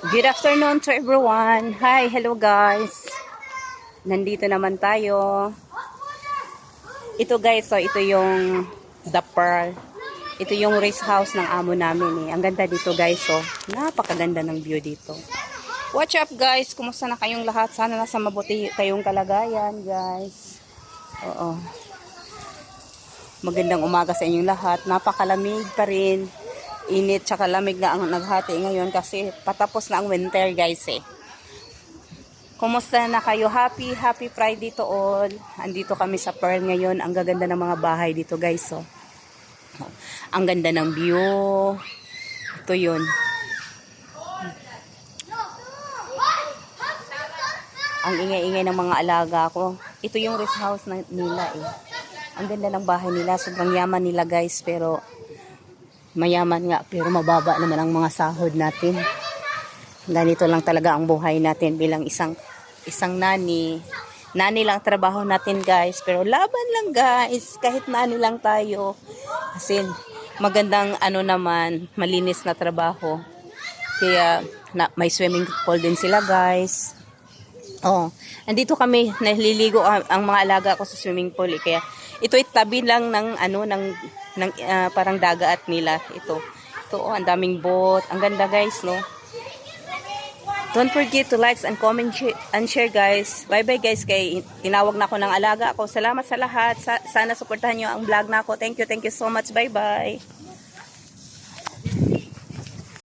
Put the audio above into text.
Good afternoon to everyone. Hi, hello guys. Nandito naman tayo. Ito guys, so ito yung The Pearl. Ito yung race house ng amo namin eh. Ang ganda dito guys, so napakaganda ng view dito. What's up guys? Kumusta na kayong lahat? Sana nasa mabuti kayong kalagayan guys. Oo. Magandang umaga sa inyong lahat. Napakalamig pa rin. Init tsaka lamig na ang naghati ngayon kasi patapos na ang winter guys eh. Kumusta na kayo? Happy Friday to all. Andito kami sa Pearl ngayon. Ang gaganda ng mga bahay dito guys. So, ang ganda ng view. Ito yun. Ang ingay-ingay ng mga alaga ko. Ito yung rest house nila eh. Ang ganda ng bahay nila. Sobrang yaman nila guys. Pero mayaman nga. Pero mababa naman ang mga sahod natin. Ganito lang talaga ang buhay natin bilang isang nani. Nani lang trabaho natin guys. Pero laban lang guys. Kahit nani lang tayo. Kasi magandang naman, malinis na trabaho. Kaya may swimming pool din sila guys. Oh, andito kami naliligo ang mga alaga ko sa swimming pool eh. Kaya ito tabi lang ng parang dagat nila ito. Ito ang daming boat. Ang ganda guys, no? Don't forget to like and comment and share guys. Bye-bye guys. Kay tinawag na ako ng alaga ako. Salamat sa lahat. Sana suportahan niyo ang vlog na ako. Thank you so much. Bye-bye.